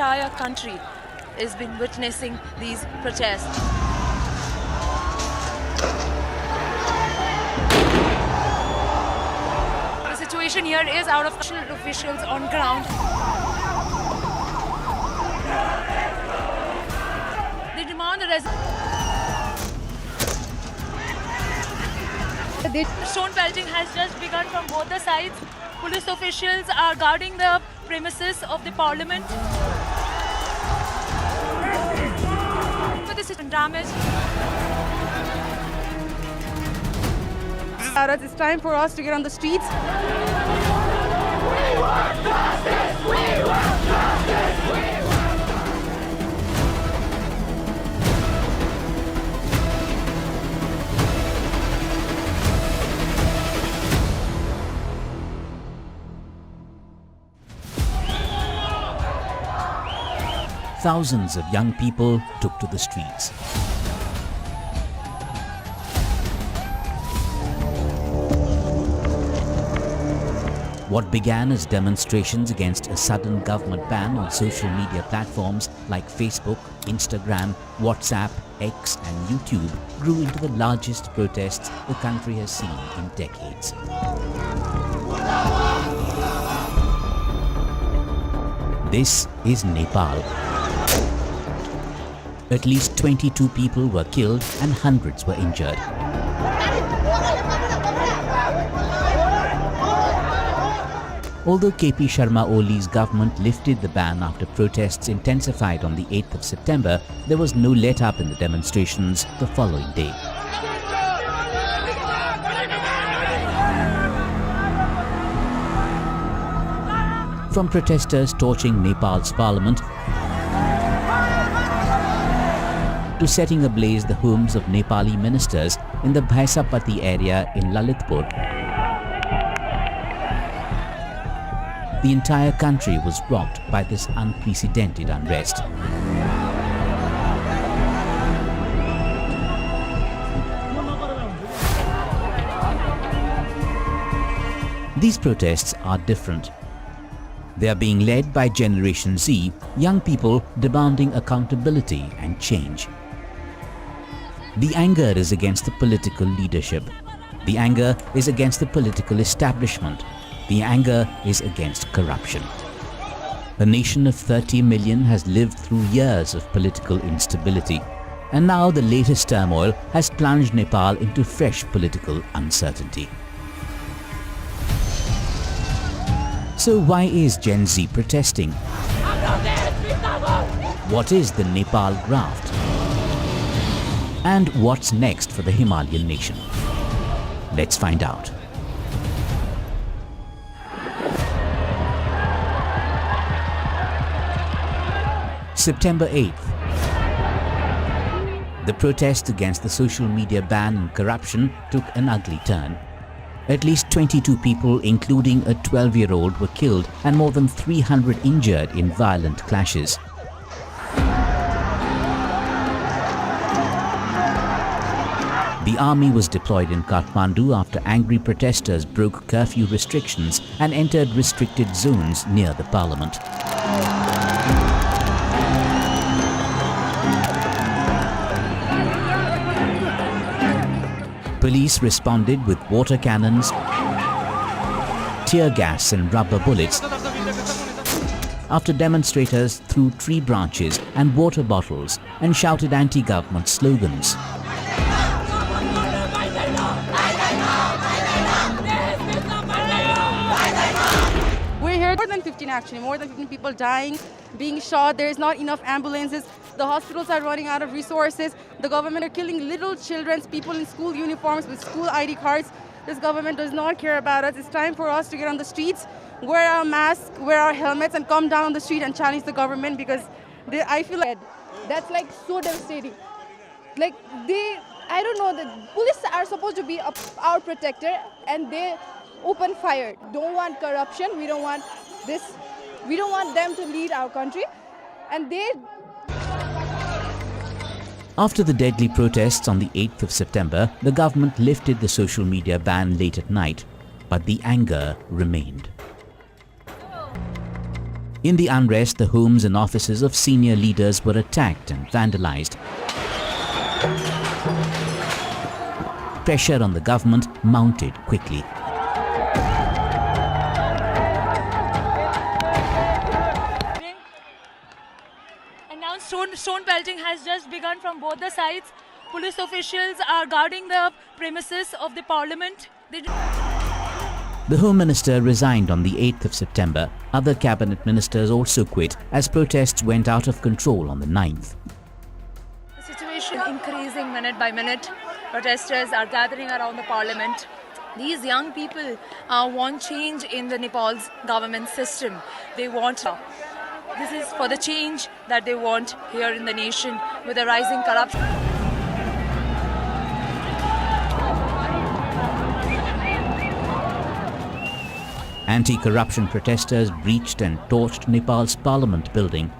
entire country has been witnessing these protests. The situation here is out of officials on ground. They demand the stone pelting has just begun from both the sides. Police officials are guarding the premises of the parliament. But this is damage. It's time for us to get on the streets. We want justice! We want justice! We want... Thousands of young people took to the streets. What began as demonstrations against a sudden government ban on social media platforms like Facebook, Instagram, WhatsApp, X and YouTube grew into the largest protests the country has seen in decades. This is Nepal. At least 22 people were killed and hundreds were injured. Although KP Sharma Oli's government lifted the ban after protests intensified on the 8th of September, there was no let-up in the demonstrations the following day. From protesters torching Nepal's parliament to setting ablaze the homes of Nepali ministers in the Bhaisapati area in Lalitpur, the entire country was rocked by this unprecedented unrest. These protests are different. They are being led by Generation Z, young people demanding accountability and change. The anger is against the political leadership. The anger is against the political establishment. The anger is against corruption. A nation of 30 million has lived through years of political instability, and now the latest turmoil has plunged Nepal into fresh political uncertainty. So why is Gen Z protesting? What is the Nepal graft? And what's next for the Himalayan nation? Let's find out. September 8th. The protests against the social media ban and corruption took an ugly turn. At least 22 people, including a 12-year-old, were killed and more than 300 injured in violent clashes. The army was deployed in Kathmandu after angry protesters broke curfew restrictions and entered restricted zones near the parliament. Police responded with water cannons, tear gas and rubber bullets after demonstrators threw tree branches and water bottles and shouted anti-government slogans. We're here more than 15 actually, more than 15 people dying, being shot. There is not enough ambulances. The hospitals are running out of resources. The government are killing little children, people in school uniforms with school ID cards. This government does not care about us. It's time for us to get on the streets, wear our masks, wear our helmets, and come down on the street and challenge the government because I feel like that's like so devastating. Like I don't know, the police are supposed to be our protector and they open fire. Don't want corruption. We don't want this. We don't want them to lead our country. And After the deadly protests on the 8th of September, the government lifted the social media ban late at night, but the anger remained. In the unrest, the homes and offices of senior leaders were attacked and vandalized. Pressure on the government mounted quickly. And now stone pelting has just begun from both the sides. Police officials are guarding the premises of the parliament. The Home Minister resigned on the 8th of September. Other cabinet ministers also quit as protests went out of control on the 9th. The situation increasing minute by minute. Protesters are gathering around the parliament. These young people want change in the Nepal's government system. They want this is for the change that they want here in the nation with the rising corruption. Anti-corruption protesters breached and torched Nepal's parliament building.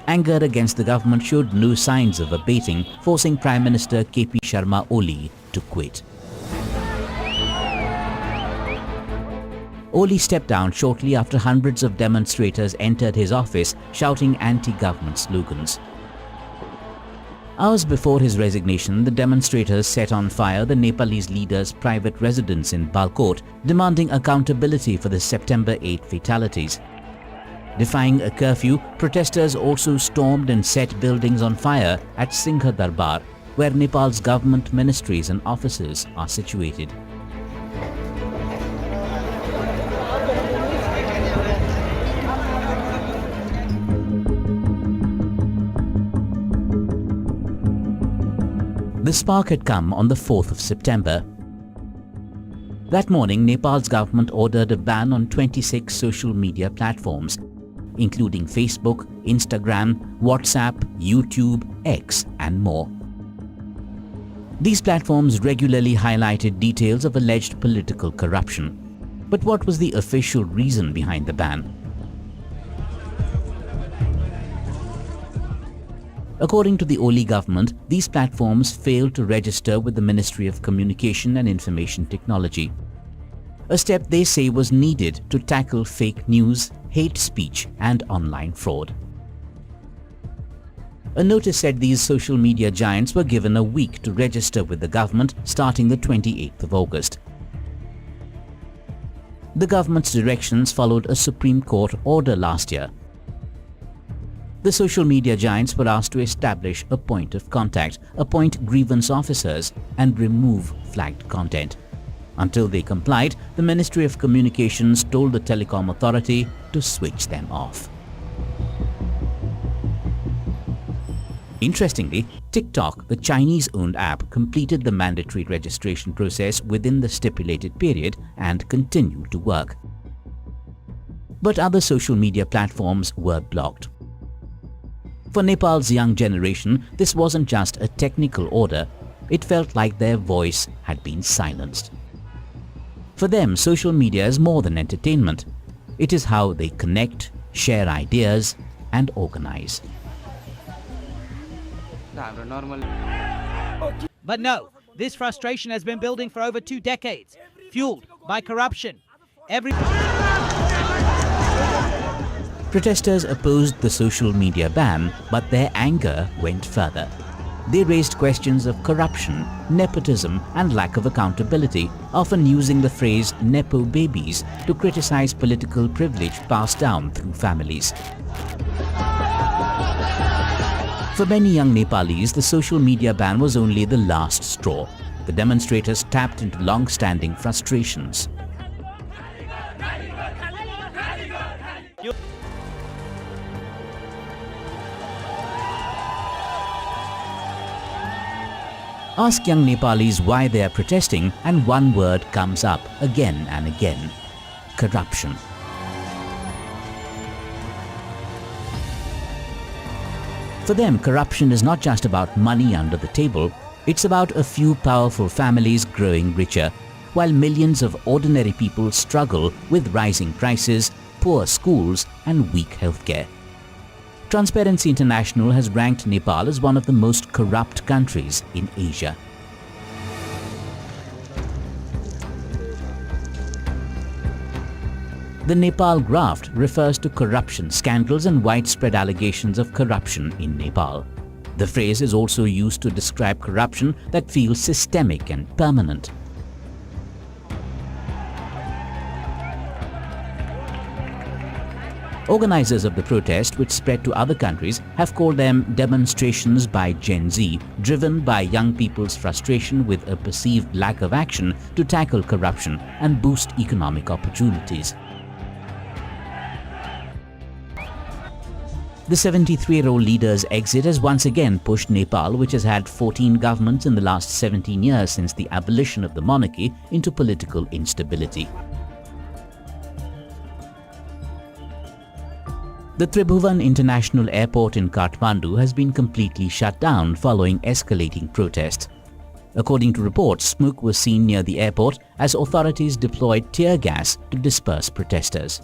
Anger against the government showed no signs of abating, forcing Prime Minister KP Sharma Oli to quit. Oli stepped down shortly after hundreds of demonstrators entered his office shouting anti-government slogans. Hours before his resignation, the demonstrators set on fire the Nepalese leader's private residence in Balkot, demanding accountability for the September 8 fatalities. Defying a curfew, protesters also stormed and set buildings on fire at Singha Darbar, where Nepal's government ministries and offices are situated. The spark had come on the 4th of September. That morning, Nepal's government ordered a ban on 26 social media platforms, including Facebook, Instagram, WhatsApp, YouTube, X, and more. These platforms regularly highlighted details of alleged political corruption. But what was the official reason behind the ban? According to the Oli government, these platforms failed to register with the Ministry of Communication and Information Technology. A step they say was needed to tackle fake news, hate speech, and online fraud. A notice said these social media giants were given a week to register with the government starting the 28th of August. The government's directions followed a Supreme Court order last year. The social media giants were asked to establish a point of contact, appoint grievance officers, and remove flagged content. Until they complied, the Ministry of Communications told the Telecom Authority to switch them off. Interestingly, TikTok, the Chinese-owned app, completed the mandatory registration process within the stipulated period and continued to work. But other social media platforms were blocked. For Nepal's young generation, this wasn't just a technical order, it felt like their voice had been silenced. For them, social media is more than entertainment. It is how they connect, share ideas, and organize. But no, this frustration has been building for over 2 decades, fueled by corruption. Protesters opposed the social media ban, but their anger went further. They raised questions of corruption, nepotism, and lack of accountability, often using the phrase "Nepo babies" to criticize political privilege passed down through families. For many young Nepalis, the social media ban was only the last straw. The demonstrators tapped into long-standing frustrations. Ask young Nepalis why they are protesting, and one word comes up again and again: corruption. For them, corruption is not just about money under the table, it's about a few powerful families growing richer, while millions of ordinary people struggle with rising prices, poor schools, and weak healthcare. Transparency International has ranked Nepal as one of the most corrupt countries in Asia. The Nepal graft refers to corruption scandals and widespread allegations of corruption in Nepal. The phrase is also used to describe corruption that feels systemic and permanent. Organizers of the protest, which spread to other countries, have called them demonstrations by Gen Z, driven by young people's frustration with a perceived lack of action to tackle corruption and boost economic opportunities. The 73-year-old leader's exit has once again pushed Nepal, which has had 14 governments in the last 17 years since the abolition of the monarchy, into political instability. The Tribhuvan International Airport in Kathmandu has been completely shut down following escalating protests. According to reports, smoke was seen near the airport as authorities deployed tear gas to disperse protesters.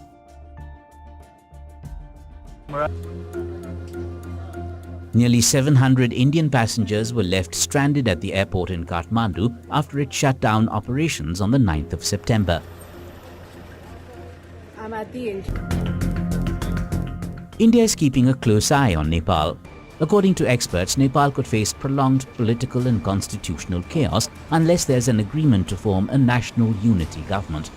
Nearly 700 Indian passengers were left stranded at the airport in Kathmandu after it shut down operations on the 9th of September. India is keeping a close eye on Nepal. According to experts, Nepal could face prolonged political and constitutional chaos unless there's an agreement to form a national unity government.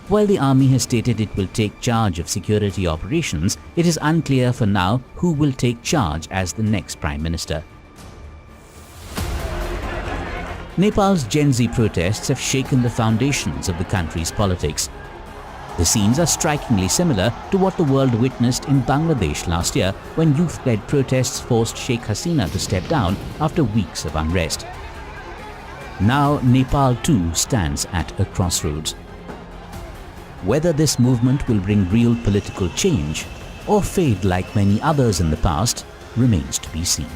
While the army has stated it will take charge of security operations, it is unclear for now who will take charge as the next Prime Minister. Nepal's Gen Z protests have shaken the foundations of the country's politics. The scenes are strikingly similar to what the world witnessed in Bangladesh last year when youth-led protests forced Sheikh Hasina to step down after weeks of unrest. Now Nepal too stands at a crossroads. Whether this movement will bring real political change or fade like many others in the past remains to be seen.